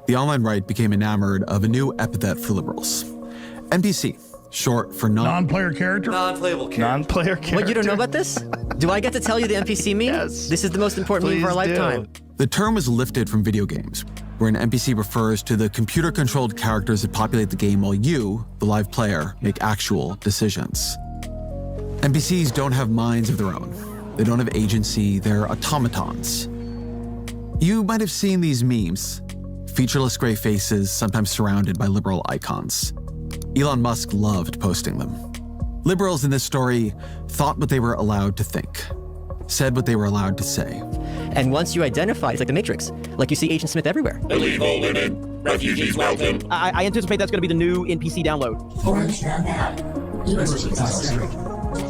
the online right became enamored of a new epithet for liberals. NPC, short for non-player character? Non-playable character. Non-player character. What, you don't know about this? Do I get to tell you the NPC meme? Yes. This is the most important meme of our lifetime. The term was lifted from video games, where an NPC refers to the computer-controlled characters that populate the game while you, the live player, make actual decisions. NPCs don't have minds of their own. They don't have agency, they're automatons. You might have seen these memes, featureless gray faces sometimes surrounded by liberal icons. Elon Musk loved posting them. Liberals in this story thought what they were allowed to think, said what they were allowed to say. And once you identify, it's like the Matrix. Like you see Agent Smith everywhere. Illegal women, refugees welcome. I anticipate that's going to be the new NPC download. Orange the map. Liberty district.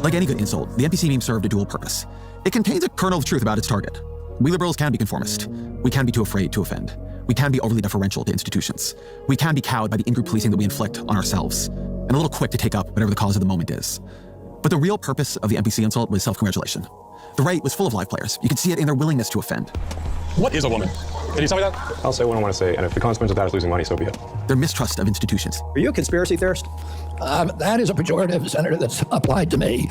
Like any good insult, the NPC meme served a dual purpose. It contains a kernel of truth about its target. We liberals can be conformist. We can be too afraid to offend. We can be overly deferential to institutions. We can be cowed by the in-group policing that we inflict on ourselves, and a little quick to take up whatever the cause of the moment is. But the real purpose of the NPC insult was self-congratulation. The right was full of live players. You could see it in their willingness to offend. What is a woman? Can you tell me that? I'll say what I want to say, and if the consequence of that is losing money, so be it. Their mistrust of institutions. Are you a conspiracy theorist? That is a pejorative, Senator, that's applied to me,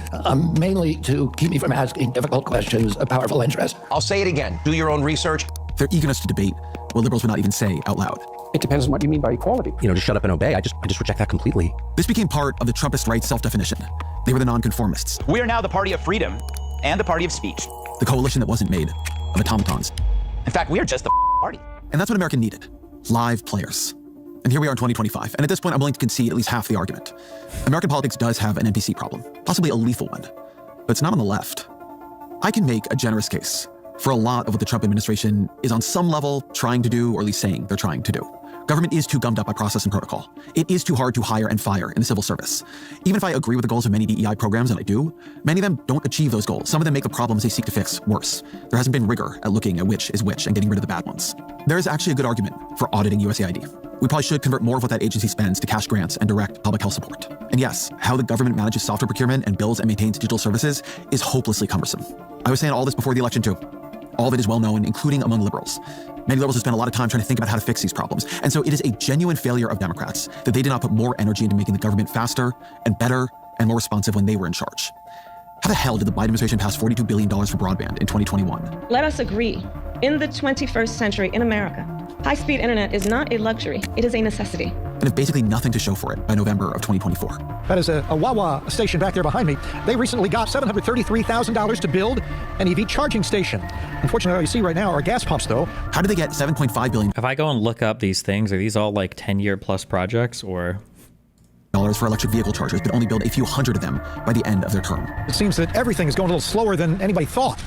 mainly to keep me from asking difficult questions of powerful interest. I'll say it again. Do your own research. Their eagerness to debate what liberals would not even say out loud. It depends on what you mean by equality. You know, to shut up and obey, I just reject that completely. This became part of the Trumpist right's self-definition. They were the nonconformists. We are now the party of freedom and the party of speech. The coalition that wasn't made of automatons. In fact, we are just the party. And that's what America needed. Live players. And here we are in 2025. And at this point, I'm willing to concede at least half the argument. American politics does have an NPC problem, possibly a lethal one, but it's not on the left. I can make a generous case for a lot of what the Trump administration is on some level trying to do, or at least saying they're trying to do. Government is too gummed up by process and protocol. It is too hard to hire and fire in the civil service. Even if I agree with the goals of many DEI programs, and I do, many of them don't achieve those goals. Some of them make the problems they seek to fix worse. There hasn't been rigor at looking at which is which and getting rid of the bad ones. There is actually a good argument for auditing USAID. We probably should convert more of what that agency spends to cash grants and direct public health support. And yes, how the government manages software procurement and builds and maintains digital services is hopelessly cumbersome. I was saying all this before the election too. All of it is well known, including among liberals. Many liberals have spent a lot of time trying to think about how to fix these problems. And so it is a genuine failure of Democrats that they did not put more energy into making the government faster and better and more responsive when they were in charge. How the hell did the Biden administration pass $42 billion for broadband in 2021? Let us agree, in the 21st century in America, high-speed internet is not a luxury, it is a necessity. And have basically nothing to show for it by November of 2024. That is a Wawa station back there behind me. They recently got $733,000 to build an EV charging station. Unfortunately, all you see right now are gas pumps, though. How did they get $7.5 billion? If I go and look up these things, are these all like 10-year plus projects, or for electric vehicle chargers, but only build a few hundred of them by the end of their term? It seems that everything is going a little slower than anybody thought.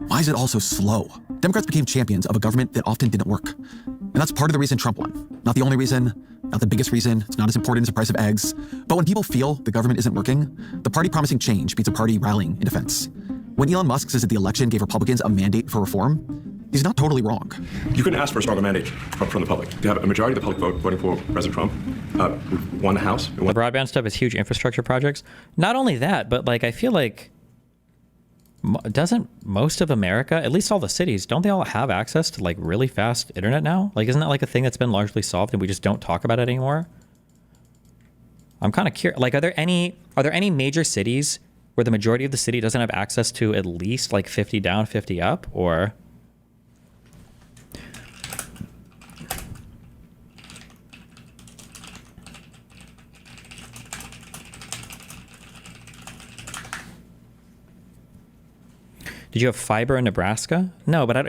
Why is it all so slow? Democrats became champions of a government that often didn't work. And that's part of the reason Trump won. Not the only reason, not the biggest reason. It's not as important as the price of eggs. But when people feel the government isn't working, the party promising change beats a party rallying in defense. When Elon Musk says that the election gave Republicans a mandate for reform, he's not totally wrong. You couldn't ask for a stronger mandate from the public. To have a majority of the public voting for President Trump, who won the House. The broadband stuff is huge infrastructure projects. Not only that, but like I feel like doesn't most of America, at least all the cities, don't they all have access to like really fast internet now? Like, isn't that like a thing that's been largely solved and we just don't talk about it anymore? I'm kind of curious. Like, are there any major cities where the majority of the city doesn't have access to at least like 50 down, 50 up, or? Did you have fiber in Nebraska? No, but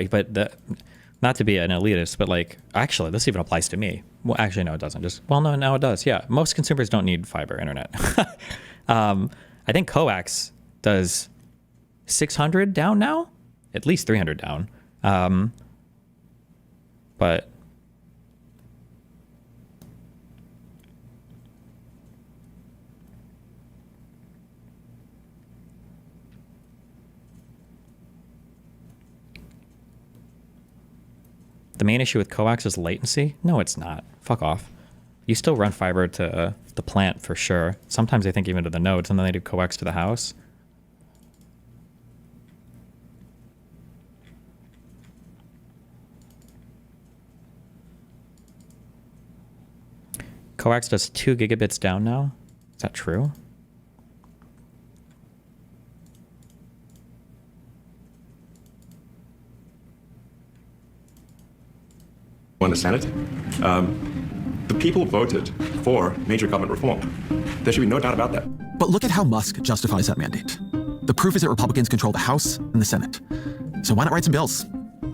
not to be an elitist, but like, actually, this even applies to me. Well, actually, no, it doesn't. Now it does. Yeah, most consumers don't need fiber internet. I think coax does 600 down now, at least 300 down. But the main issue with coax is latency? No, it's not. Fuck off. You still run fiber to the plant for sure. Sometimes I think even to the nodes, and then they do coax to the house. Coax does 2 gigabits down now. Is that true? In the Senate, the people voted for major government reform. There should be no doubt about that. But look at how Musk justifies that mandate. The proof is that Republicans control the House and the Senate. So why not write some bills?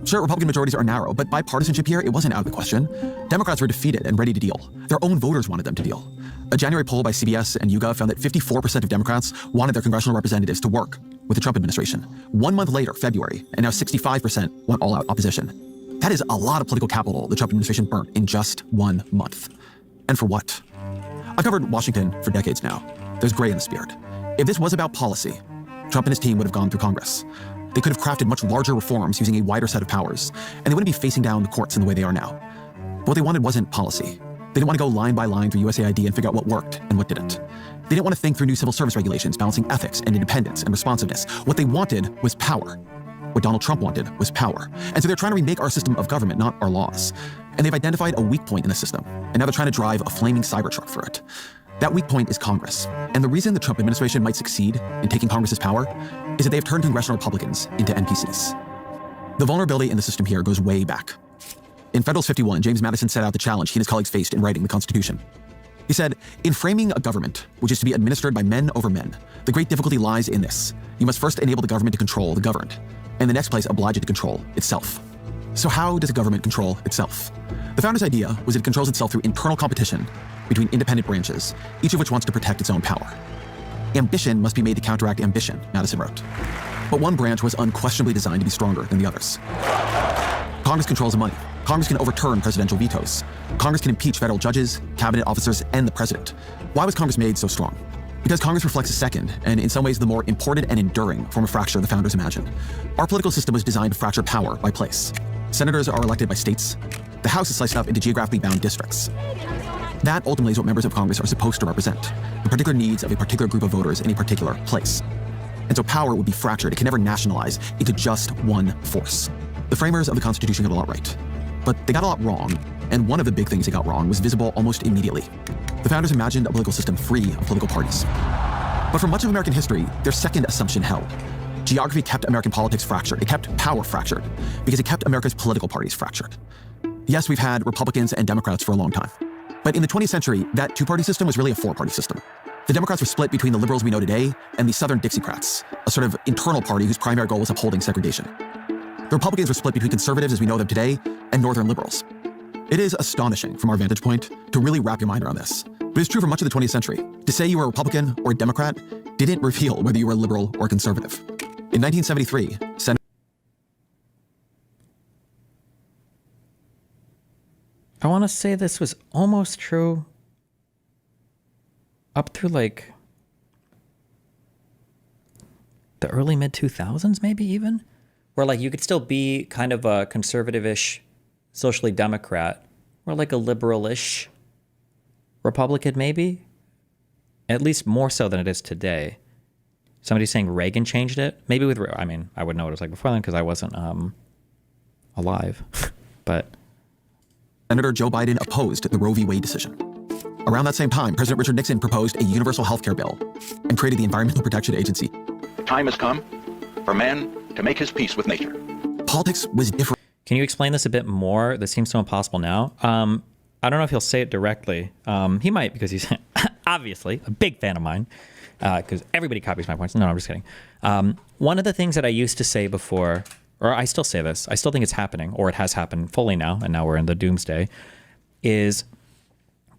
Sure, Republican majorities are narrow, but bipartisanship here, it wasn't out of the question. Democrats were defeated and ready to deal. Their own voters wanted them to deal. A January poll by CBS and YouGov found that 54% of Democrats wanted their congressional representatives to work with the Trump administration. 1 month later, February, and now 65% want all-out opposition. That is a lot of political capital the Trump administration burnt in just 1 month. And for what? I've covered Washington for decades now. There's gray in the spirit. If this was about policy, Trump and his team would have gone through Congress. They could have crafted much larger reforms using a wider set of powers, and they wouldn't be facing down the courts in the way they are now. But what they wanted wasn't policy. They didn't want to go line by line through USAID and figure out what worked and what didn't. They didn't want to think through new civil service regulations, balancing ethics and independence and responsiveness. What they wanted was power. What Donald Trump wanted was power. And so they're trying to remake our system of government, not our laws. And they've identified a weak point in the system, and now they're trying to drive a flaming Cybertruck for it. That weak point is Congress. And the reason the Trump administration might succeed in taking Congress's power is that they have turned congressional Republicans into NPCs. The vulnerability in the system here goes way back. In Federalist 51, James Madison set out the challenge he and his colleagues faced in writing the Constitution. He said, "In framing a government, which is to be administered by men over men, the great difficulty lies in this. You must first enable the government to control the governed, and in the next place oblige it to control itself." So how does a government control itself? The founders' idea was that it controls itself through internal competition between independent branches, each of which wants to protect its own power. Ambition must be made to counteract ambition, Madison wrote. But one branch was unquestionably designed to be stronger than the others. Congress controls the money. Congress can overturn presidential vetoes. Congress can impeach federal judges, cabinet officers, and the president. Why was Congress made so strong? Because Congress reflects a second, and in some ways the more important and enduring form of fracture the founders imagined. Our political system was designed to fracture power by place. Senators are elected by states. The House is sliced up into geographically bound districts. That ultimately is what members of Congress are supposed to represent, the particular needs of a particular group of voters in a particular place. And so power would be fractured. It can never nationalize into just one force. The framers of the Constitution got a lot right, but they got a lot wrong, and one of the big things they got wrong was visible almost immediately. The founders imagined a political system free of political parties. But for much of American history, their second assumption held. Geography kept American politics fractured. It kept power fractured because it kept America's political parties fractured. Yes, we've had Republicans and Democrats for a long time. But in the 20th century, that two-party system was really a four-party system. The Democrats were split between the liberals we know today and the Southern Dixiecrats, a sort of internal party whose primary goal was upholding segregation. The Republicans were split between conservatives as we know them today and Northern liberals. It is astonishing from our vantage point to really wrap your mind around this. But it's true for much of the 20th century. To say you were a Republican or a Democrat didn't reveal whether you were liberal or conservative. In 1973, I want to say this was almost true up through like the early mid-2000s, maybe even, where like you could still be kind of a conservative-ish, socially Democrat, or like a liberal-ish Republican, maybe, at least more so than it is today. Somebody's saying Reagan changed it. Maybe with, I mean, I would know what it was like before then because I wasn't alive, but. Senator Joe Biden opposed the Roe v. Wade decision. Around that same time, President Richard Nixon proposed a universal health care bill and created the Environmental Protection Agency. The time has come for man to make his peace with nature. Politics was different. Can you explain this a bit more? This seems so impossible now. I don't know if he'll say it directly. He might because he's obviously a big fan of mine because everybody copies my points. No, I'm just kidding. One of the things that I used to say before, or I still say this, I still think it's happening, or it has happened fully now, and now we're in the doomsday, is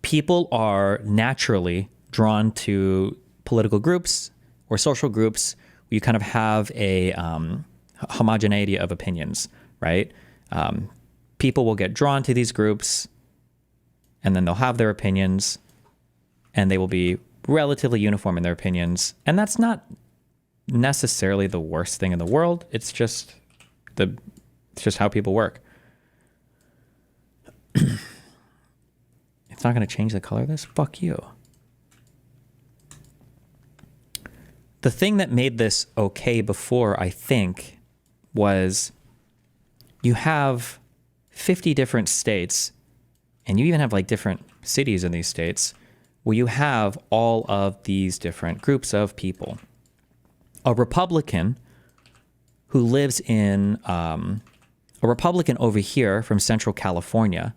people are naturally drawn to political groups or social groups where you kind of have a homogeneity of opinions, right? People will get drawn to these groups, and then they'll have their opinions, and they will be relatively uniform in their opinions. And that's not necessarily the worst thing in the world. It's just how people work. It's not going to change the color of this? Fuck you. The thing that made this okay before, I think, was you have 50 different states and you even have like different cities in these states where you have all of these different groups of people. A Republican who lives in, a Republican over here from Central California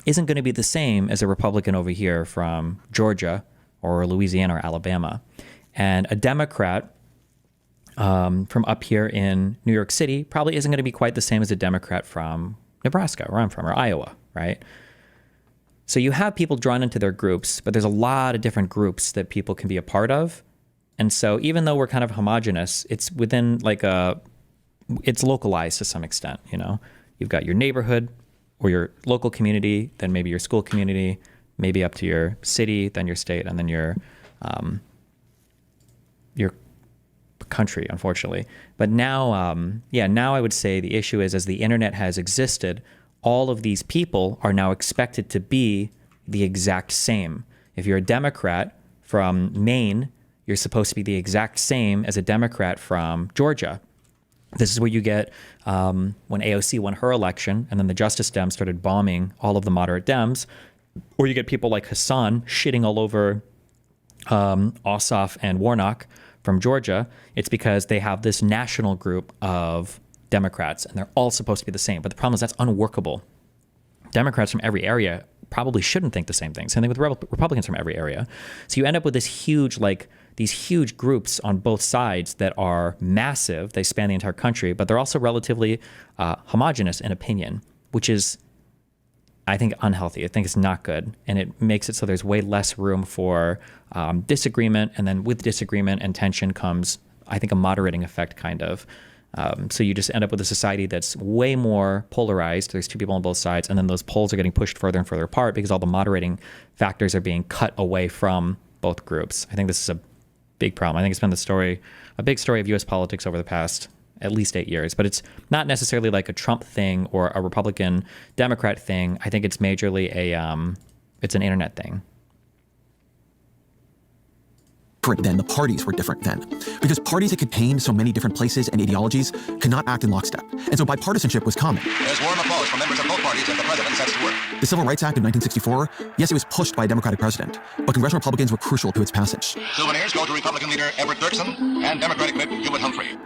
isn't going to be the same as a Republican over here from Georgia or Louisiana or Alabama. And a Democrat from up here in New York City probably isn't going to be quite the same as a Democrat from Nebraska, where I'm from, or Iowa, right? So you have people drawn into their groups, but there's a lot of different groups that people can be a part of. And so even though we're kind of homogenous, it's within like it's localized to some extent, you know? You've got your neighborhood or your local community, then maybe your school community, maybe up to your city, then your state, and then your country, unfortunately. But now, now I would say the issue is, as the internet has existed, all of these people are now expected to be the exact same. If you're a Democrat from Maine, you're supposed to be the exact same as a Democrat from Georgia. This is where you get when AOC won her election and then the Justice Dems started bombing all of the moderate Dems, or you get people like Hassan shitting all over Ossoff and Warnock from Georgia. It's because they have this national group of Democrats and they're all supposed to be the same. But the problem is that's unworkable. Democrats from every area probably shouldn't think the same thing. Same thing with Republicans from every area. So you end up with this huge, these huge groups on both sides that are massive. They span the entire country, but they're also relatively homogenous in opinion, which is, I think, unhealthy. I think it's not good. And it makes it so there's way less room for disagreement. And then with disagreement and tension comes, I think, a moderating effect, kind of. So you just end up with a society that's way more polarized. There's two people on both sides, and then those poles are getting pushed further and further apart because all the moderating factors are being cut away from both groups. I think this is a big problem. I think it's been a big story of U.S. politics over the past at least 8 years, but it's not necessarily like a Trump thing or a Republican Democrat thing. I think it's majorly it's an internet thing. Then the parties were different then, because parties that contained so many different places and ideologies could not act in lockstep, and so bipartisanship was common. There's warm applause from members of both parties and the president sets to work. The Civil Rights Act of 1964, yes, it was pushed by a Democratic president, but congressional Republicans were crucial to its passage. Souvenirs go to Republican leader Everett Dirksen and Democratic whip Hubert Humphrey.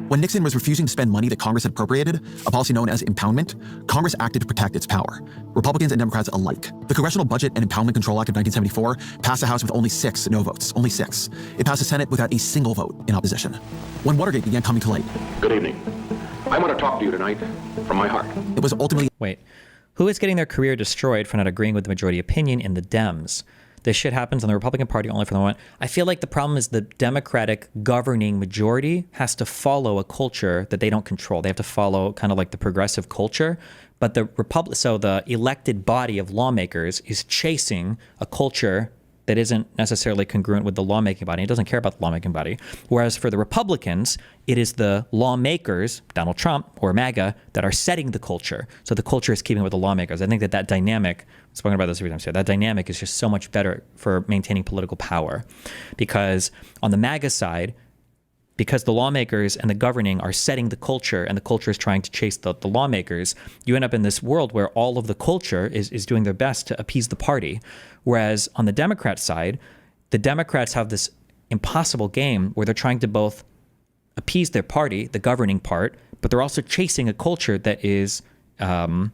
When Nixon was refusing to spend money that Congress had appropriated, a policy known as impoundment, Congress acted to protect its power, Republicans and Democrats alike. The Congressional Budget and Impoundment Control Act of 1974 passed the House with only 6 no votes, only 6. It passed the Senate without a single vote in opposition. When Watergate began coming to light, Good evening. I want to talk to you tonight from my heart. it was ultimately Wait, who is getting their career destroyed for not agreeing with the majority opinion in the Dems? This shit happens on the Republican Party only for the moment. I feel like the problem is the Democratic governing majority has to follow a culture that they don't control. They have to follow kind of like the progressive culture. But so the elected body of lawmakers is chasing a culture that isn't necessarily congruent with the lawmaking body. It doesn't care about the lawmaking body. Whereas for the Republicans, it is the lawmakers, Donald Trump or MAGA, that are setting the culture. So the culture is keeping with the lawmakers. I think that dynamic, I've spoken about this every time here, that dynamic is just so much better for maintaining political power. Because on the MAGA side, because the lawmakers and the governing are setting the culture and the culture is trying to chase the lawmakers, you end up in this world where all of the culture is doing their best to appease the party. Whereas on the Democrat side, the Democrats have this impossible game where they're trying to both appease their party, the governing part, but they're also chasing a culture that is that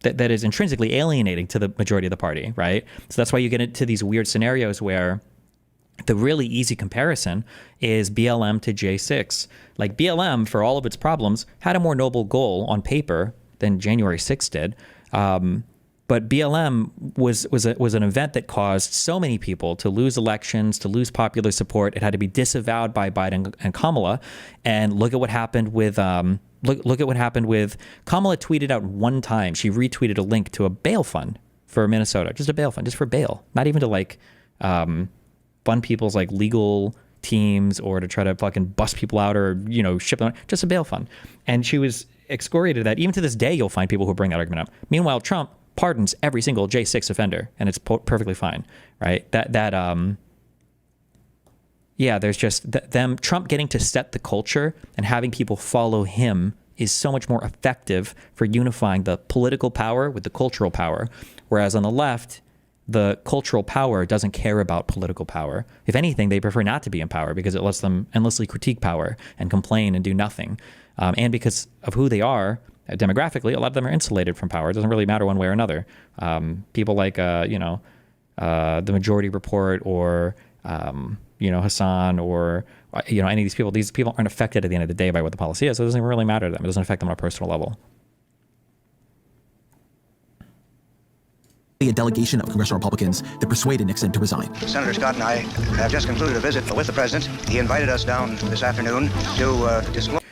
is intrinsically alienating to the majority of the party, right? So that's why you get into these weird scenarios where the really easy comparison is BLM to J6. Like BLM, for all of its problems, had a more noble goal on paper than January 6th did. But BLM was an event that caused so many people to lose elections, to lose popular support. It had to be disavowed by Biden and Kamala. And look at what happened with look at what happened with Kamala. Tweeted out one time, she retweeted a link to a bail fund for Minnesota, just a bail fund, just for bail, not even to like fund people's like legal teams or to try to fucking bust people out or, you know, ship them, just a bail fund. And she was excoriated that. Even to this day, you'll find people who bring that argument up. Meanwhile, Trump pardons every single J6 offender, and it's perfectly fine, right? There's just them, Trump getting to set the culture and having people follow him is so much more effective for unifying the political power with the cultural power. Whereas on the left, the cultural power doesn't care about political power. If anything, they prefer not to be in power because it lets them endlessly critique power and complain and do nothing. And because of who they are, demographically, a lot of them are insulated from power. It doesn't really matter one way or another. People like, the Majority Report or, Hassan or, any of these people aren't affected at the end of the day by what the policy is. So it doesn't really matter to them. It doesn't affect them on a personal level. A delegation of congressional Republicans that persuaded Nixon to resign. Senator Scott and I have just concluded a visit with the president. He invited us down this afternoon to disclose.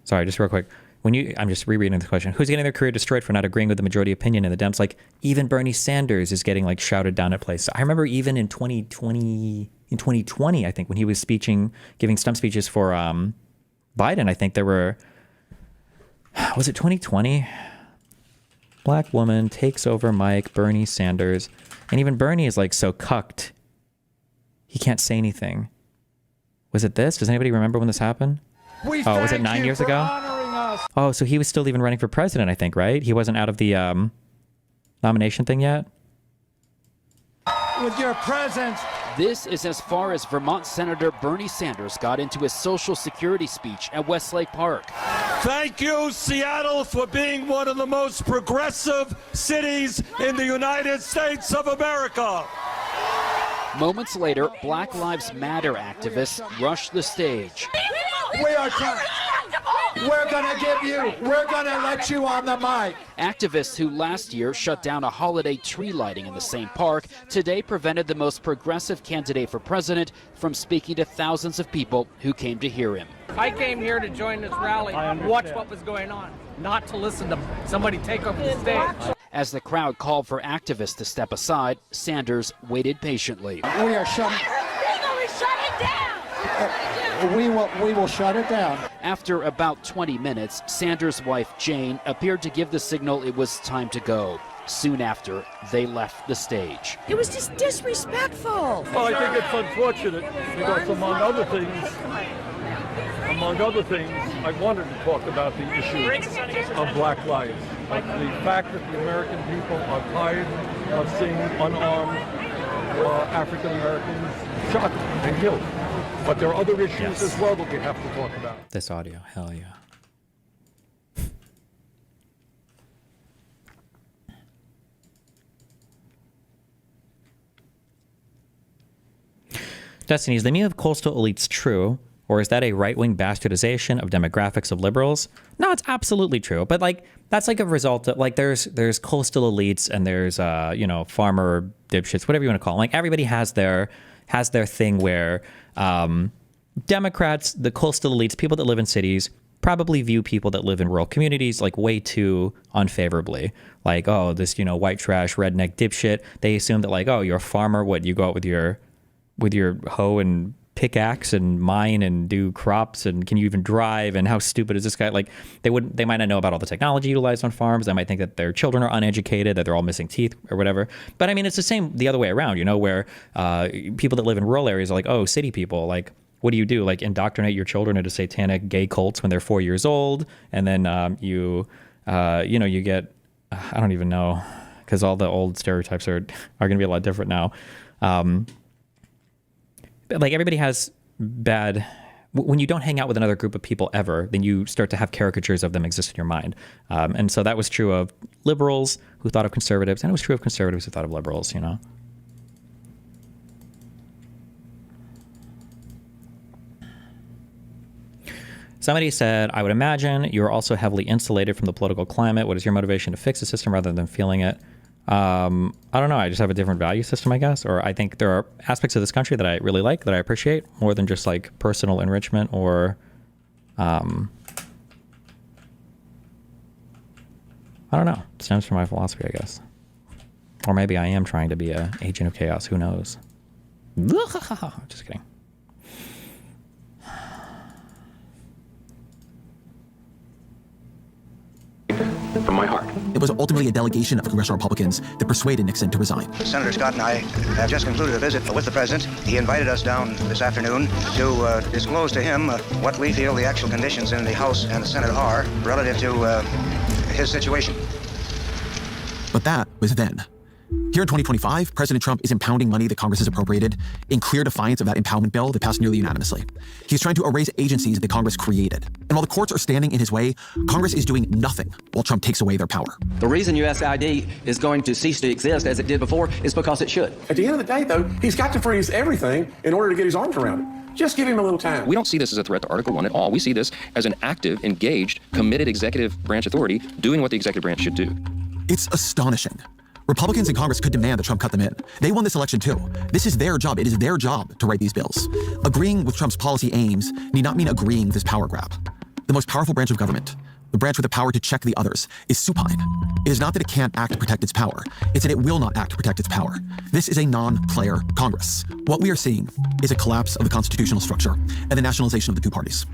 Sorry, just real quick. I'm just rereading the question. Who's getting their career destroyed for not agreeing with the majority opinion in the Dems? Like, even Bernie Sanders is getting shouted down at places. I remember even in 2020, I think, when he was giving stump speeches for Biden, I think there were, was it 2020? Black woman takes over mic, Bernie Sanders. And even Bernie is so cucked. He can't say anything. Was it this? Does anybody remember when this happened? Was it 9 years ago? Oh, so he was still even running for president, I think, right? He wasn't out of the nomination thing yet? With your presence. This is as far as Vermont Senator Bernie Sanders got into his Social Security speech at Westlake Park. Thank you, Seattle, for being one of the most progressive cities in the United States of America. Moments later, Black Lives Matter activists rushed the stage. We are trying. We're gonna let you on the mic. Activists who last year shut down a holiday tree lighting in the same park today prevented the most progressive candidate for president from speaking to thousands of people who came to hear him. I came here to join this rally and watch what was going on, not to listen to somebody take over the stage. As the crowd called for activists to step aside, Sanders waited patiently. We are shutting. We will shut it down. After about 20 minutes, Sanders' wife, Jane, appeared to give the signal it was time to go. Soon after, they left the stage. It was just disrespectful. Well, I think it's unfortunate because among other things, I wanted to talk about the issue of Black lives. The fact that the American people are tired of seeing unarmed African Americans shot and killed. But there are other issues as well that we have to talk about. This audio, hell yeah. Destiny, is the meme of coastal elites true, or is that a right-wing bastardization of demographics of liberals? No, it's absolutely true. But that's a result of there's coastal elites and there's farmer dipshits, whatever you want to call them. Everybody has their thing where Democrats, the coastal elites, people that live in cities, probably view people that live in rural communities way too unfavorably. This white trash redneck dipshit. They assume that you're a farmer. What, you go out with your hoe and pickaxe and mine and do crops, and can you even drive, and how stupid is this guy? They might not know about all the technology utilized on farms. They might think that their children are uneducated, that they're all missing teeth or whatever. But I mean, it's the same the other way around, where people that live in rural areas are oh, city people, what do you do? Indoctrinate your children into satanic gay cults when they're 4 years old, and then you get, I don't even know, because all the old stereotypes are going to be a lot different now. Everybody has bad, when you don't hang out with another group of people ever, then you start to have caricatures of them exist in your mind. And so that was true of liberals who thought of conservatives, and it was true of conservatives who thought of liberals, Somebody said, I would imagine you're also heavily insulated from the political climate. What is your motivation to fix the system rather than feeling it? I don't know. I just have a different value system, I guess. Or I think there are aspects of this country that I really like, that I appreciate, more than just personal enrichment or, I don't know. It stems from my philosophy, I guess. Or maybe I am trying to be an agent of chaos. Who knows? Just kidding. from my heart. It was ultimately a delegation of congressional Republicans that persuaded Nixon to resign. Senator Scott and I have just concluded a visit with the president. He invited us down this afternoon to disclose to him what we feel the actual conditions in the House and the Senate are relative to his situation. But that was then. Here in 2025, President Trump is impounding money that Congress has appropriated in clear defiance of that impoundment bill that passed nearly unanimously. He's trying to erase agencies that Congress created. And while the courts are standing in his way, Congress is doing nothing while Trump takes away their power. The reason USAID is going to cease to exist as it did before is because it should. At the end of the day, though, he's got to freeze everything in order to get his arms around it. Just give him a little time. We don't see this as a threat to Article 1 at all. We see this as an active, engaged, committed executive branch authority doing what the executive branch should do. It's astonishing. Republicans in Congress could demand that Trump cut them in. They won this election too. This is their job. It is their job to write these bills. Agreeing with Trump's policy aims need not mean agreeing with his power grab. The most powerful branch of government, the branch with the power to check the others, is supine. It is not that it can't act to protect its power. It's that it will not act to protect its power. This is a non-player Congress. What we are seeing is a collapse of the constitutional structure and the nationalization of the two parties.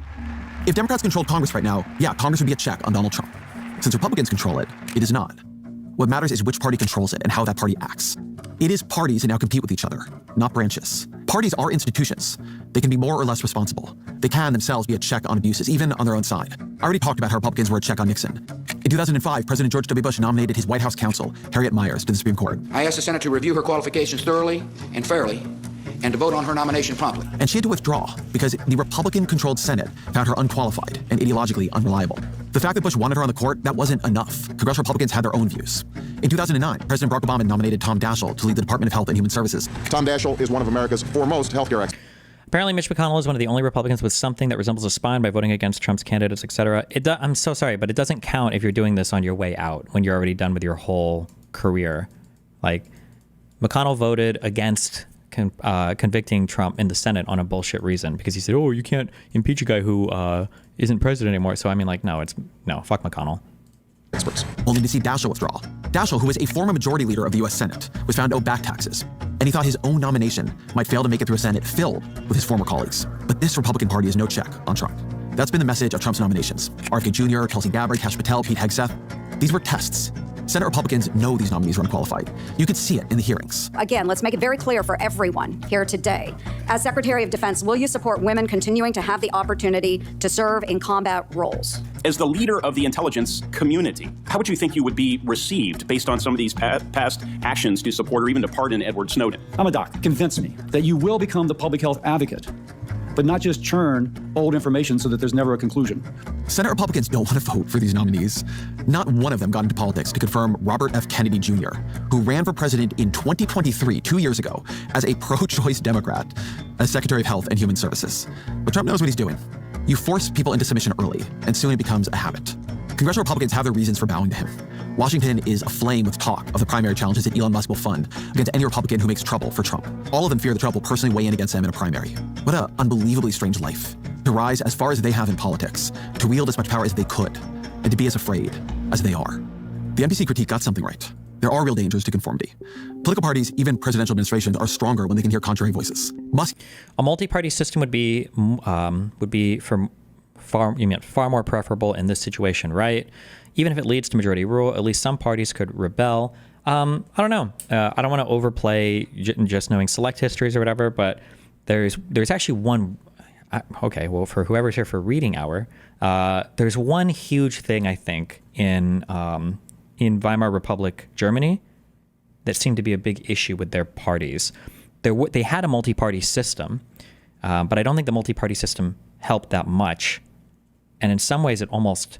If Democrats controlled Congress right now, yeah, Congress would be a check on Donald Trump. Since Republicans control it, it is not. What matters is which party controls it and how that party acts. It is parties that now compete with each other, not branches. Parties are institutions. They can be more or less responsible. They can themselves be a check on abuses, even on their own side. I already talked about how Republicans were a check on Nixon. In 2005, President George W. Bush nominated his White House counsel, Harriet Miers, to the Supreme Court. I asked the Senate to review her qualifications thoroughly and fairly, and to vote on her nomination promptly. And she had to withdraw because the Republican-controlled Senate found her unqualified and ideologically unreliable. The fact that Bush wanted her on the court, that wasn't enough. Congressional Republicans had their own views. In 2009, President Barack Obama nominated Tom Daschle to lead the Department of Health and Human Services. Tom Daschle is one of America's foremost healthcare experts. Apparently, Mitch McConnell is one of the only Republicans with something that resembles a spine by voting against Trump's candidates, etc. I'm so sorry, but it doesn't count if you're doing this on your way out, when you're already done with your whole career. Like, McConnell voted against convicting Trump in the Senate on a bullshit reason because he said, oh, you can't impeach a guy who isn't president anymore. So, I mean, like, no, fuck McConnell. Experts, only to see Daschle withdraw. Daschle, who was a former majority leader of the U.S. Senate, was found to owe back taxes, and he thought his own nomination might fail to make it through a Senate filled with his former colleagues. But this Republican Party is no check on Trump. That's been the message of Trump's nominations. RFK Jr., Tulsi Gabbard, Kash Patel, Pete Hegseth. These were tests. Senate Republicans know these nominees are unqualified. You could see it in the hearings. Again, let's make it very clear for everyone here today. As Secretary of Defense, will you support women continuing to have the opportunity to serve in combat roles? As the leader of the intelligence community, how would you think you would be received based on some of these past actions to support or even to pardon Edward Snowden? I'm a doctor. Convince me that you will become the public health advocate, but not just churn old information so that there's never a conclusion. Senate Republicans don't want to vote for these nominees. Not one of them got into politics to confirm Robert F. Kennedy Jr., who ran for president in 2023, 2 years ago, as a pro-choice Democrat, as Secretary of Health and Human Services. But Trump knows what he's doing. You force people into submission early, and soon it becomes a habit. Congressional Republicans have their reasons for bowing to him. Washington is aflame with talk of the primary challenges that Elon Musk will fund against any Republican who makes trouble for Trump. All of them fear that Trump will personally weigh in against them in a primary. What an unbelievably strange life. To rise as far as they have in politics, to wield as much power as they could, and to be as afraid as they are. The NPC critique got something right. There are real dangers to conformity. Political parties, even presidential administrations, are stronger when they can hear contrary voices. A multi-party system would be far more preferable in this situation, right? Even if it leads to majority rule, at least some parties could rebel. I don't know. I don't want to overplay just knowing select histories or whatever, but there's actually one. Okay, well, for whoever's here for reading hour, there's one huge thing I think in Weimar Republic Germany that seemed to be a big issue with their parties. They had a multi-party system, but I don't think the multi-party system helped that much. And in some ways, it almost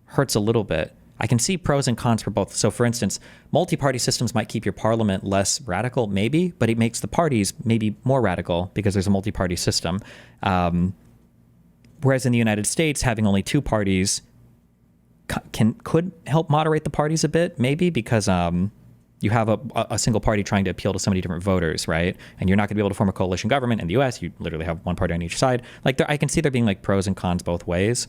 hurts a little bit. I can see pros and cons for both. So, for instance, multi-party systems might keep your parliament less radical, maybe, but it makes the parties maybe more radical because there's a multi-party system. Whereas in the United States, having only two parties could help moderate the parties a bit, maybe, because you have a single party trying to appeal to so many different voters, right? And you're not going to be able to form a coalition government. In the U.S., you literally have one party on each side. Like, I can see there being like pros and cons both ways.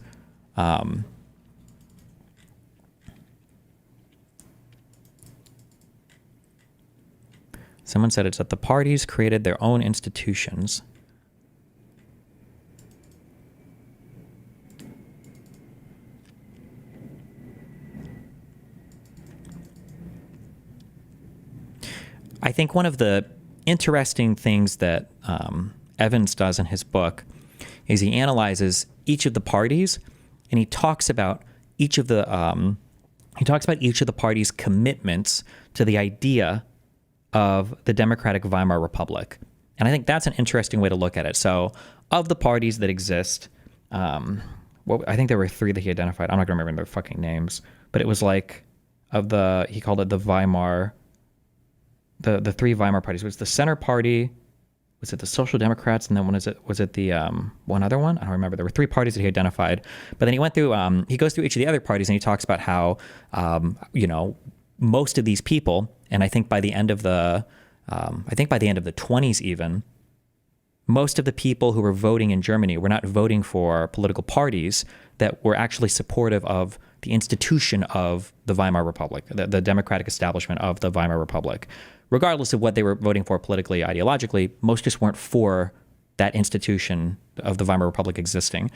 Someone said it's that the parties created their own institutions. I think one of the interesting things that Evans does in his book is he analyzes each of the parties, and he talks about each of the parties' commitments to the idea of the democratic Weimar Republic. And I think that's an interesting way to look at it. So of the parties that exist, I think there were 3 that he identified. I'm not going to remember their fucking names, but it was like he called it the Weimar, the 3 Weimar parties. It was the Center Party, was it the Social Democrats, and then was it the one other one? I don't remember. There were 3 parties that he identified. But then he went through, he goes through each of the other parties, and he talks about how, most of these people, and I think by the end of the 20s even, most of the people who were voting in Germany were not voting for political parties that were actually supportive of the institution of the Weimar Republic, the democratic establishment of the Weimar Republic. Regardless of what they were voting for politically, ideologically, most just weren't for that institution of the Weimar Republic existing.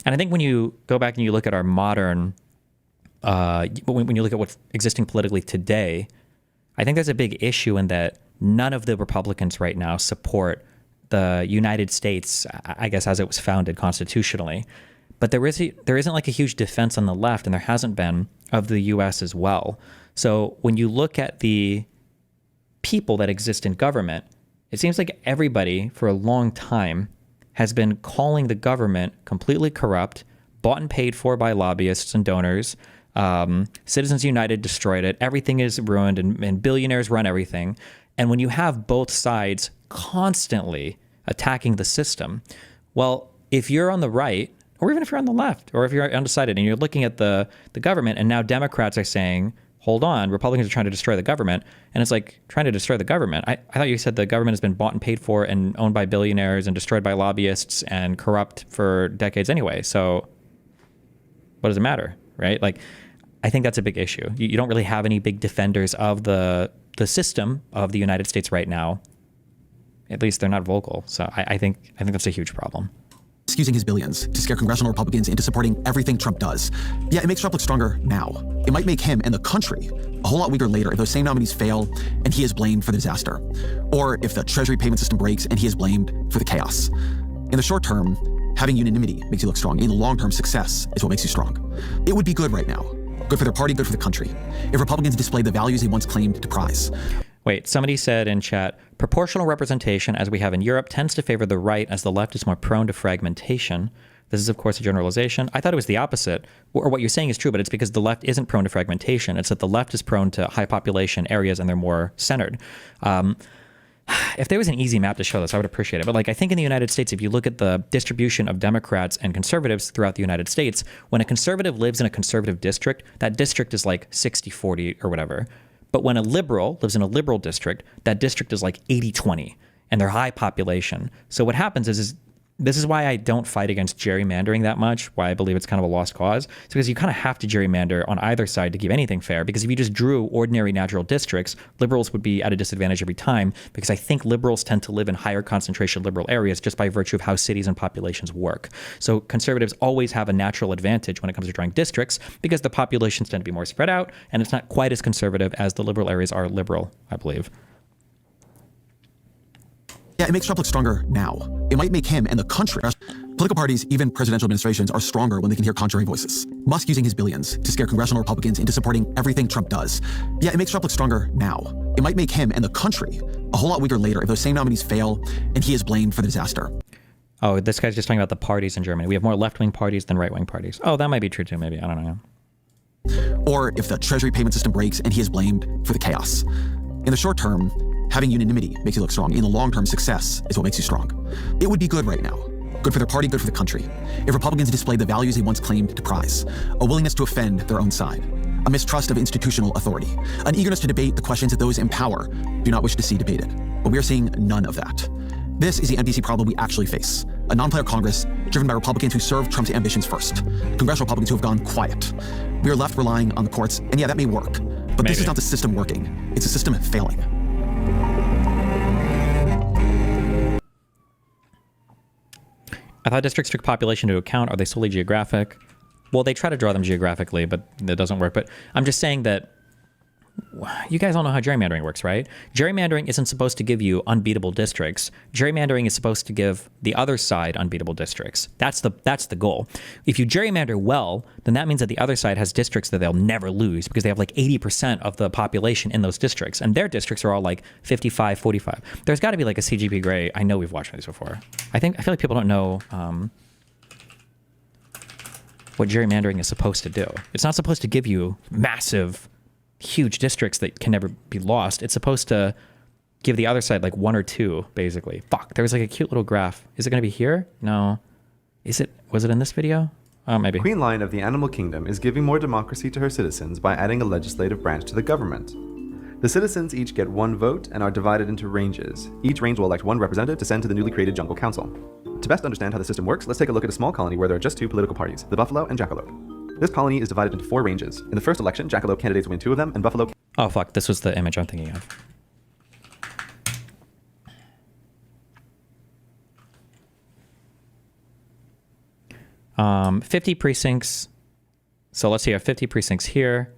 And I think when you go back and you look at our modern, when you look at what's existing politically today, I think there's a big issue in that none of the Republicans right now support the United States, I guess, as it was founded constitutionally. But there isn't like a huge defense on the left, and there hasn't been, of the U.S. as well. So when you look at the people that exist in government, it seems like everybody for a long time has been calling the government completely corrupt, bought and paid for by lobbyists and donors. Citizens United destroyed it. Everything is ruined, and billionaires run everything. And when you have both sides constantly attacking the system, well, if you're on the right, or even if you're on the left, or if you're undecided and you're looking at the government, and now Democrats are saying, hold on, Republicans are trying to destroy the government. And it's like, trying to destroy the government. I thought you said the government has been bought and paid for and owned by billionaires and destroyed by lobbyists and corrupt for decades anyway. So what does it matter, right? Like, I think that's a big issue. You don't really have any big defenders of the system of the United States right now. At least they're not vocal. So I think that's a huge problem. Using his billions to scare congressional Republicans into supporting everything Trump does. Yeah, it makes Trump look stronger now. It might make him and the country a whole lot weaker later if those same nominees fail and he is blamed for the disaster. Or if the Treasury payment system breaks and he is blamed for the chaos. In the short term, having unanimity makes you look strong. In the long term, success is what makes you strong. It would be good right now. Good for their party, good for the country. If Republicans displayed the values they once claimed to prize. Wait, somebody said in chat, proportional representation as we have in Europe tends to favor the right as the left is more prone to fragmentation. This is, of course, a generalization. I thought it was the opposite. Or what you're saying is true, but it's because the left isn't prone to fragmentation. It's that the left is prone to high population areas and they're more centered. If there was an easy map to show this, I would appreciate it. But like, I think in the United States, if you look at the distribution of Democrats and conservatives throughout the United States, when a conservative lives in a conservative district, that district is like 60-40 or whatever. But when a liberal lives in a liberal district, that district is like 80-20, and they're high population. So what happens is this is why I don't fight against gerrymandering that much, why I believe it's kind of a lost cause. It's because you kind of have to gerrymander on either side to keep anything fair, because if you just drew ordinary natural districts, liberals would be at a disadvantage every time, because I think liberals tend to live in higher concentration liberal areas just by virtue of how cities and populations work. So conservatives always have a natural advantage when it comes to drawing districts, because the populations tend to be more spread out, and it's not quite as conservative as the liberal areas are liberal, I believe. Yeah, it makes Trump look stronger now. It might make him and the country. Political parties, even presidential administrations, are stronger when they can hear contrary voices. Musk using his billions to scare congressional Republicans into supporting everything Trump does. Yeah, it makes Trump look stronger now. It might make him and the country a whole lot weaker later if those same nominees fail and he is blamed for the disaster. Oh, this guy's just talking about the parties in Germany. We have more left-wing parties than right-wing parties. Oh, that might be true too, maybe. I don't know. Or if the Treasury payment system breaks and he is blamed for the chaos. In the short term, having unanimity makes you look strong. In the long term, success is what makes you strong. It would be good right now. Good for their party, good for the country. If Republicans displayed the values they once claimed to prize, a willingness to offend their own side, a mistrust of institutional authority, an eagerness to debate the questions that those in power do not wish to see debated. But we are seeing none of that. This is the NPC problem we actually face. A non-player Congress driven by Republicans who serve Trump's ambitions first. Congressional Republicans who have gone quiet. We are left relying on the courts, and yeah, that may work. But this is not the system working. It's a system failing. I thought districts took population into account. Are they solely geographic? Well, they try to draw them geographically, but it doesn't work. But I'm just saying that you guys all know how gerrymandering works, right? Gerrymandering isn't supposed to give you unbeatable districts. Gerrymandering is supposed to give the other side unbeatable districts. That's the goal. If you gerrymander well, then that means that the other side has districts that they'll never lose because they have like 80% of the population in those districts, and their districts are all like 55, 45. There's got to be like a CGP Grey. I know we've watched these before. I feel like people don't know what gerrymandering is supposed to do. It's not supposed to give you massive, huge districts that can never be lost. It's supposed to give the other side like 1 or 2, basically. Fuck, there was like a cute little graph. Is it going to be here? No. Was it in this video? Oh, maybe. Queen Lion of the Animal Kingdom is giving more democracy to her citizens by adding a legislative branch to the government. The citizens each get 1 vote and are divided into ranges. Each range will elect 1 representative to send to the newly created Jungle Council. To best understand how the system works, let's take a look at a small colony where there are just 2 political parties, the Buffalo and Jackalope. This colony is divided into 4 ranges. In the first election, Jackalope candidates win 2 of them, and Buffalo... Oh, fuck. This was the image I'm thinking of. 50 precincts. So let's see, I have 50 precincts here.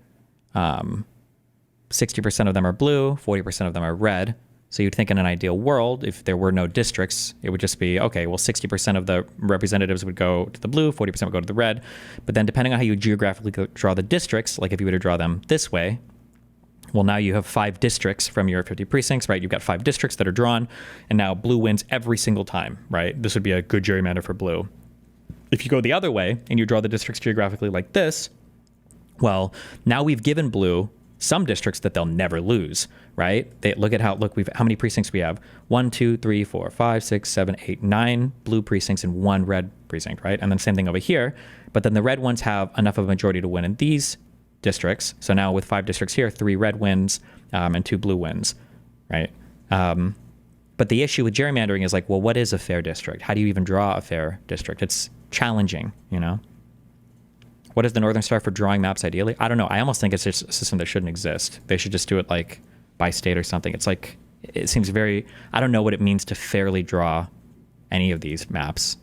60% of them are blue, 40% of them are red. So you'd think in an ideal world, if there were no districts, it would just be, okay, well, 60% of the representatives would go to the blue, 40% would go to the red. But then depending on how you geographically draw the districts, like if you were to draw them this way, well, now you have 5 districts from your 50 precincts, right? You've got 5 districts that are drawn, and now blue wins every single time, right? This would be a good gerrymander for blue. If you go the other way and you draw the districts geographically like this, well, now we've given blue some districts that they'll never lose, right? Look how many precincts we have. 1, 2, 3, 4, 5, 6, 7, 8, 9 blue precincts and 1 red precinct, right? And then same thing over here. But then the red ones have enough of a majority to win in these districts. So now with 5 districts here, 3 red wins and 2 blue wins, right? But the issue with gerrymandering is like, well, what is a fair district? How do you even draw a fair district? It's challenging, you know? What is the Northern Star for drawing maps ideally? I don't know. I almost think it's just a system that shouldn't exist. They should just do it like by state or something. It's like, it seems very, I don't know what it means to fairly draw any of these maps.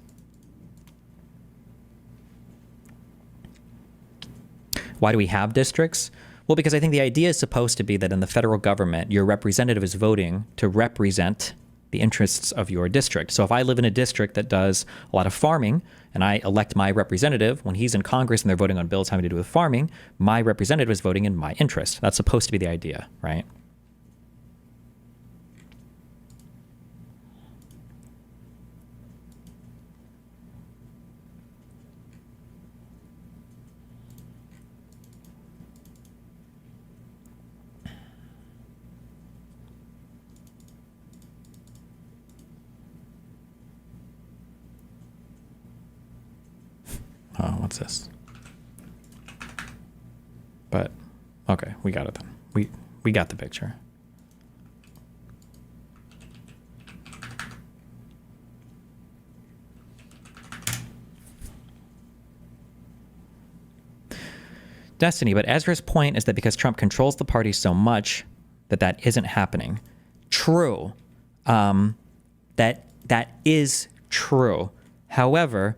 Why do we have districts? Well, because I think the idea is supposed to be that in the federal government, your representative is voting to represent the interests of your district. So if I live in a district that does a lot of farming and I elect my representative, when he's in Congress and they're voting on bills having to do with farming, my representative is voting in my interest. That's supposed to be the idea, right? Oh, what's this? But, okay, we got it then. We got the picture. Destiny, but Ezra's point is that because Trump controls the party so much, that isn't happening. True. That is true. However,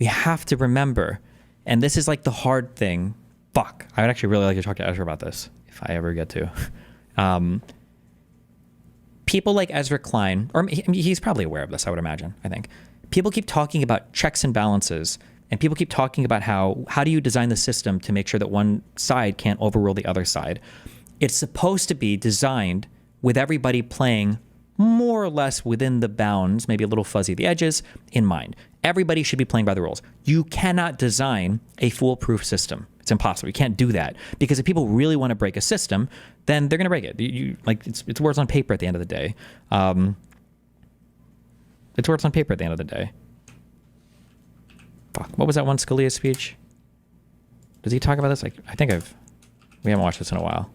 we have to remember, and this is like the hard thing. Fuck. I would actually really like to talk to Ezra about this if I ever get to. People like Ezra Klein, or he's probably aware of this, I would imagine, I think. People keep talking about checks and balances, and people keep talking about how do you design the system to make sure that one side can't overrule the other side. It's supposed to be designed with everybody playing more or less within the bounds, maybe a little fuzzy at the edges, in mind. Everybody should be playing by the rules. You cannot design a foolproof system. It's impossible. You can't do that, because if people really want to break a system, then they're going to break it. It's words on paper at the end of the day. It's words on paper at the end of the day. Fuck. What was that one Scalia speech? Does he talk about this? I think we haven't watched this in a while.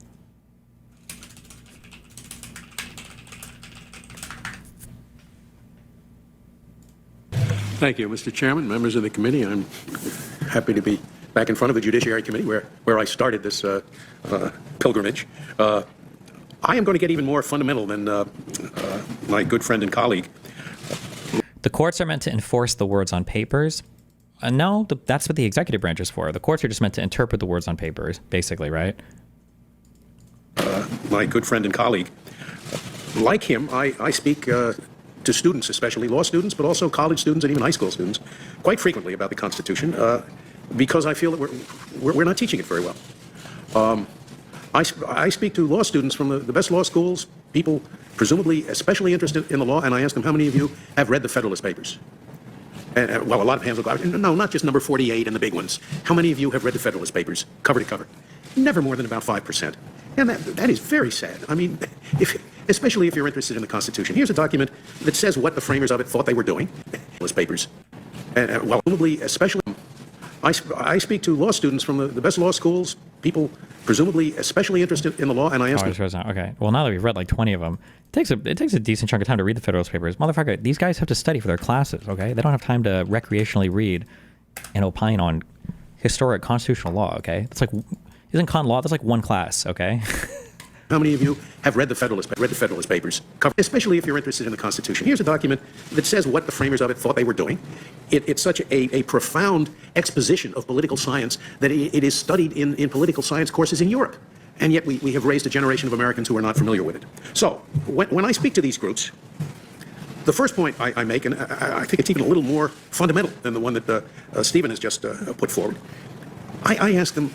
Thank you, Mr. Chairman, members of the committee. I'm happy to be back in front of the Judiciary Committee where I started this pilgrimage. I am going to get even more fundamental than my good friend and colleague. The courts are meant to enforce the words on papers. No, that's what the executive branch is for. The courts are just meant to interpret the words on papers, basically, right? my good friend and colleague. Like him, I speak to students, especially law students, but also college students and even high school students, quite frequently about the Constitution, because I feel that we're not teaching it very well. I speak to law students from the best law schools, people presumably especially interested in the law, and I ask them, how many of you have read the Federalist Papers? Well, a lot of hands will go out. No, not just number 48 and the big ones. How many of you have read the Federalist Papers, cover to cover? Never more than about 5%. And that is very sad. I mean, especially if you're interested in the Constitution. Here's a document that says what the framers of it thought they were doing. Federalist Papers. Well, presumably, especially, I speak to law students from the best law schools, people presumably especially interested in the law, and I ask them. Okay, well, now that we've read like 20 of them, it takes a decent chunk of time to read the Federalist Papers. Motherfucker, these guys have to study for their classes, okay? They don't have time to recreationally read and opine on historic constitutional law, okay? It's like, isn't con law, that's like one class, okay? How many of you have read the Federalist Papers, especially if you're interested in the Constitution? Here's a document that says what the framers of it thought they were doing. It's such a profound exposition of political science that it is studied in political science courses in Europe. And yet we have raised a generation of Americans who are not familiar with it. So when I speak to these groups, the first point I make, and I think it's even a little more fundamental than the one that Stephen has just put forward, I ask them,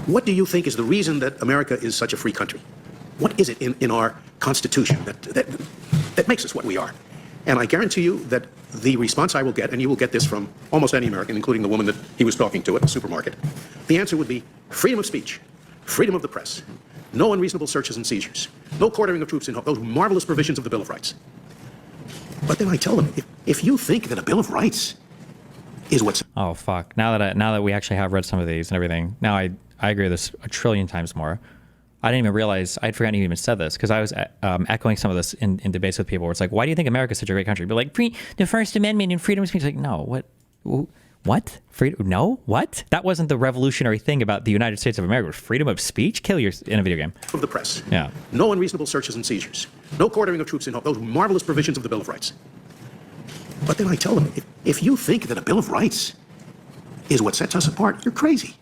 what do you think is the reason that America is such a free country? What is it in our Constitution that makes us what we are? And I guarantee you that the response I will get, and you will get this from almost any American, including the woman that he was talking to at the supermarket, the answer would be freedom of speech, freedom of the press, no unreasonable searches and seizures, no quartering of troops in those marvelous provisions of the Bill of Rights. But then I tell them, if you think that a Bill of Rights is what's... Oh, fuck. Now that we actually have read some of these and everything, now I agree with this a trillion times more. I didn't even realize, I'd forgotten you even said this, because I was echoing some of this in debates with people where it's like, why do you think America is such a great country? But like, the First Amendment and freedom of speech. Like, no, what? Freedom? No, what? That wasn't the revolutionary thing about the United States of America. Freedom of speech? Kill you in a video game. Of the press. Yeah. No unreasonable searches and seizures. No quartering of troops in those marvelous provisions of the Bill of Rights. But then I tell them, if you think that a Bill of Rights is what sets us apart, you're crazy.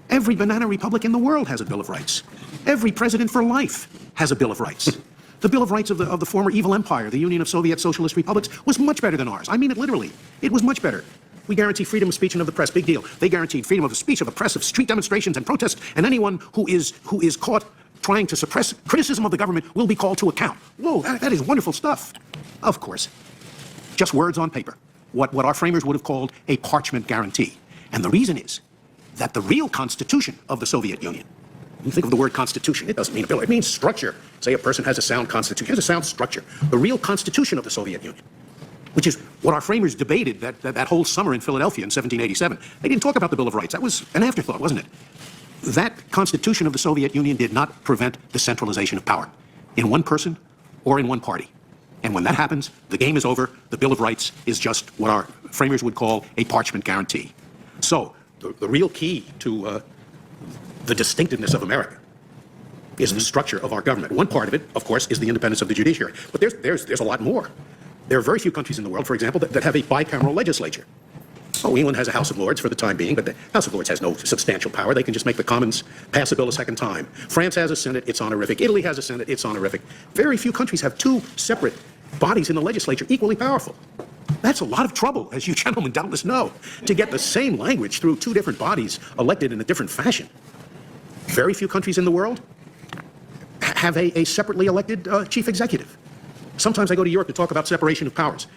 Every banana republic in the world has a Bill of Rights. Every president for life has a Bill of Rights. The Bill of Rights of the former evil empire, the Union of Soviet Socialist Republics, was much better than ours. I mean it literally. It was much better. We guarantee freedom of speech and of the press. Big deal. They guaranteed freedom of the speech, of the press, of street demonstrations and protests, and anyone who is caught trying to suppress criticism of the government will be called to account. Whoa, that is wonderful stuff. Of course. Just words on paper. What our framers would have called a parchment guarantee. And the reason is that the real constitution of the Soviet Union, you think of the word constitution, it doesn't mean a bill, it means structure. Say a person has a sound constitution, has a sound structure. The real constitution of the Soviet Union, which is what our framers debated that whole summer in Philadelphia in 1787. They didn't talk about the Bill of Rights. That was an afterthought, wasn't it? That constitution of the Soviet Union did not prevent the centralization of power in one person or in one party. And when that happens, the game is over. The Bill of Rights is just what our framers would call a parchment guarantee. So the real key to the distinctiveness of America is the structure of our government. One part of it, of course, is the independence of the judiciary. But there's a lot more. There are very few countries in the world, for example, that have a bicameral legislature. Oh, England has a House of Lords for the time being, but the House of Lords has no substantial power. They can just make the Commons pass a bill a second time. France has a Senate, it's honorific. Italy has a Senate, it's honorific. Very few countries have two separate bodies in the legislature equally powerful. That's a lot of trouble, as you gentlemen doubtless know, to get the same language through two different bodies elected in a different fashion. Very few countries in the world have a separately elected chief executive. Sometimes I go to Europe to talk about separation of powers.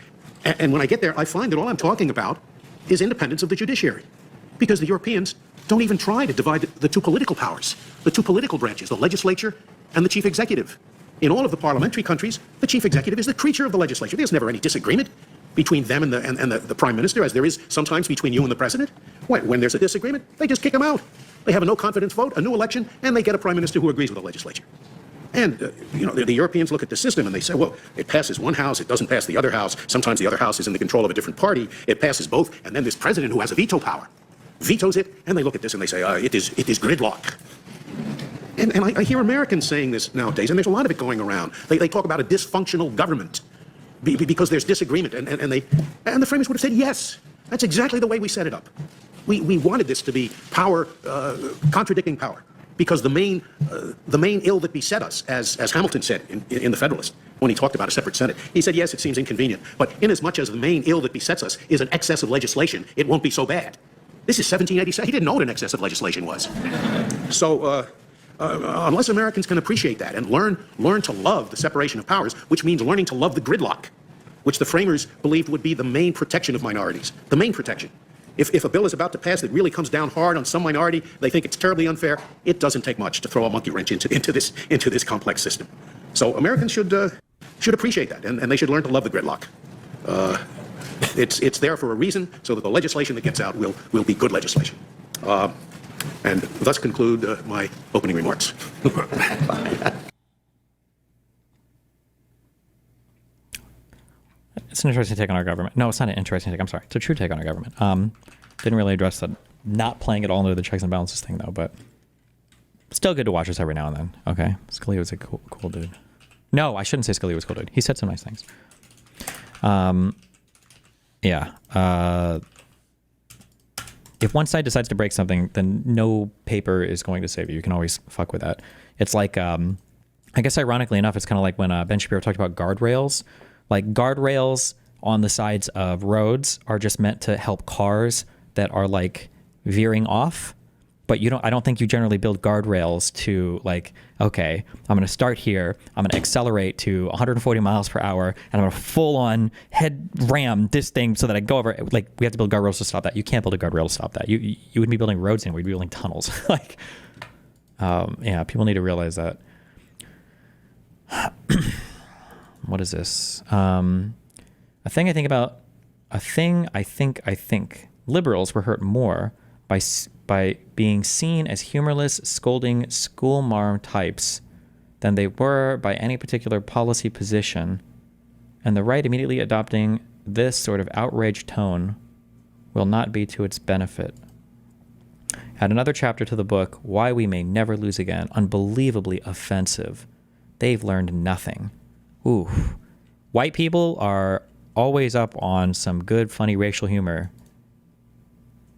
And when I get there, I find that all I'm talking about is independence of the judiciary. Because the Europeans don't even try to divide the two political powers, the two political branches, the legislature and the chief executive. In all of the parliamentary countries, the chief executive is the creature of the legislature. There's never any disagreement between them and the prime minister, as there is sometimes between you and the president. When there's a disagreement, they just kick them out. They have a no-confidence vote, a new election, and they get a prime minister who agrees with the legislature. And, the Europeans look at the system and they say, well, it passes one house, it doesn't pass the other house. Sometimes the other house is in the control of a different party. It passes both, and then this president who has a veto power vetoes it, and they look at this and they say, it is gridlock. And I hear Americans saying this nowadays, and there's a lot of it going around. They talk about a dysfunctional government because there's disagreement, and the framers would have said, yes, that's exactly the way we set it up. We wanted this to be power contradicting power. Because the main ill that beset us, as Hamilton said in the Federalist, when he talked about a separate Senate, he said, yes, it seems inconvenient, but inasmuch as the main ill that besets us is an excess of legislation, it won't be so bad. This is 1787. He didn't know what an excess of legislation was. So unless Americans can appreciate that and learn to love the separation of powers, which means learning to love the gridlock, which the framers believed would be the main protection of minorities, the main protection. If a bill is about to pass that really comes down hard on some minority, they think it's terribly unfair, it doesn't take much to throw a monkey wrench into this complex system. So Americans should appreciate that, and they should learn to love the gridlock. It's there for a reason, so that the legislation that gets out will be good legislation. And thus conclude my opening remarks. It's an interesting take on our government. No, it's not an interesting take. I'm sorry. It's a true take on our government. Didn't really address the not playing it all into the checks and balances thing, though, but still good to watch us every now and then. Okay. Scalia was a cool dude. No, I shouldn't say Scalia was a cool dude. He said some nice things. Yeah. If one side decides to break something, then no paper is going to save you. You can always fuck with that. It's like, I guess ironically enough, it's kind of like when Ben Shapiro talked about guardrails. Like guardrails on the sides of roads are just meant to help cars that are like veering off. But I don't think you generally build guardrails to like, okay, I'm going to start here. I'm going to accelerate to 140 miles per hour and I'm going to full on head ram this thing so that I go over. Like we have to build guardrails to stop that. You can't build a guardrail to stop that. You wouldn't be building roads anymore. We'd be building tunnels. Like, yeah, people need to realize that. What is this? I think liberals were hurt more by being seen as humorless, scolding school marm types than they were by any particular policy position, and the right immediately adopting this sort of outrage tone will not be to its benefit. Add another chapter to the book, Why We May Never Lose Again, unbelievably offensive. They've learned nothing. Ooh. White people are always up on some good, funny racial humor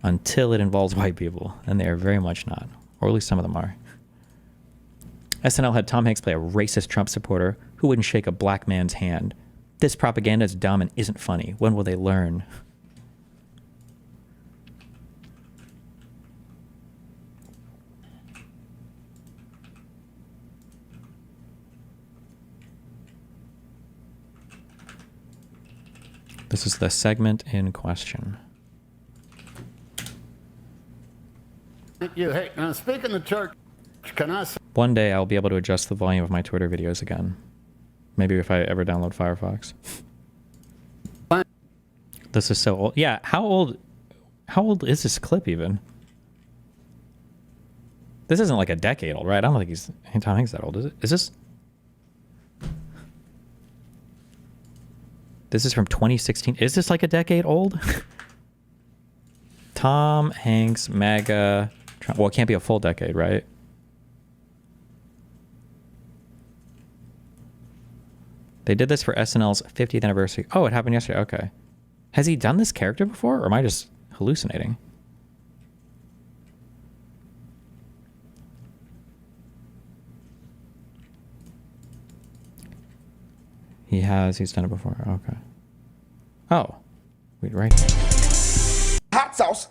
until it involves white people, and they are very much not, or at least some of them are. SNL had Tom Hanks play a racist Trump supporter who wouldn't shake a black man's hand. This propaganda is dumb and isn't funny. When will they learn? This is the segment in question. Thank you. Hey, speaking of church, can I say... One day I'll be able to adjust the volume of my Twitter videos again. Maybe if I ever download Firefox. This is so old. Yeah, how old is this clip even? This isn't like a decade old, right? I don't think Tom Hanks that old, is it? Is this? This is from 2016. Is this like a decade old? Tom Hanks, MAGA. Well, it can't be a full decade, right? They did this for SNL's 50th anniversary. Oh, it happened yesterday. Okay. Has he done this character before, or am I just hallucinating? He has. He's done it before. Okay. Oh. Wait, right here. Hot sauce.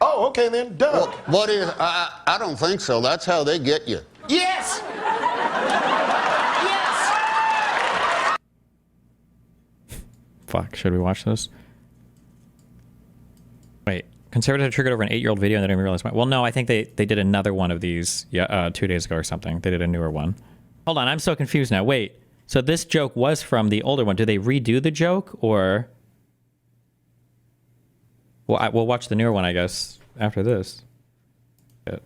Oh, okay then. Duh. Well, what is? I don't think so. That's how they get you. Yes. Yes. Fuck. Should we watch this? Wait. Conservative triggered over an 8-year-old video and they didn't realize why. Well, no, I think they did another one of these 2 days ago or something. They did a newer one. Hold on. I'm so confused now. Wait. So this joke was from the older one. Did they redo the joke, or? Well, we'll watch the newer one, I guess, after this. Yeah.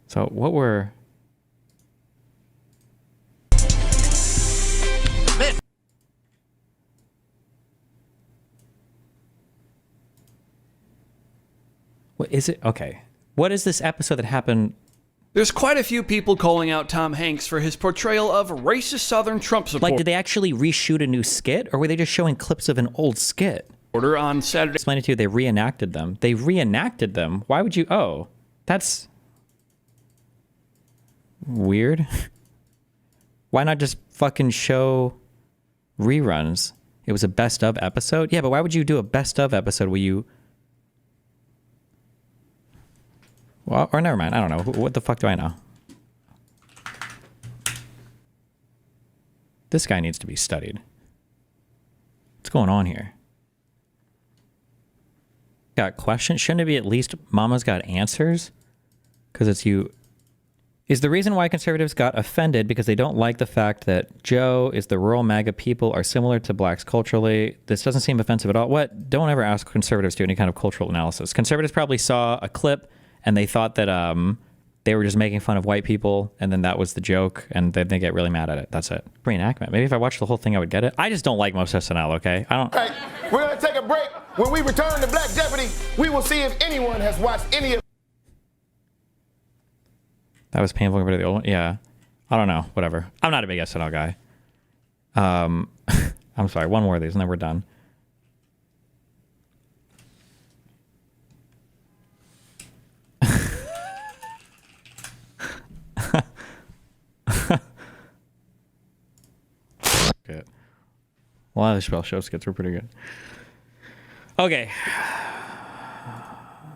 So what were? What is it? Okay. What is this episode that happened? There's quite a few people calling out Tom Hanks for his portrayal of racist Southern Trump support. Like, did they actually reshoot a new skit, or were they just showing clips of an old skit? order on Saturday. Explain it to you. They reenacted them. They reenacted them. Why would you? Oh, that's weird. Why not just fucking show reruns? It was a best of episode. Yeah, but why would you do a best of episode where you? Well, or never mind. I don't know. What the fuck do I know? This guy needs to be studied. What's going on here? Got questions? Shouldn't it be at least Mama's got answers? Because it's you. Is the reason why conservatives got offended because they don't like the fact that Joe is the rural MAGA people are similar to blacks culturally? This doesn't seem offensive at all. What? Don't ever ask conservatives to do any kind of cultural analysis. Conservatives probably saw a clip and they thought that they were just making fun of white people, and then that was the joke, and then they get really mad at it. That's it. Reenactment. Maybe if I watched the whole thing, I would get it. I just don't like most SNL, okay? I don't... All right, we're going to take a break. When we return to Black Jeopardy, we will see if anyone has watched any of... That was painful compared to the old one? Yeah. I don't know. Whatever. I'm not a big SNL guy. I'm sorry. One more of these, and then we're done. Good. A lot of the Chappelle show skits were pretty good. Okay.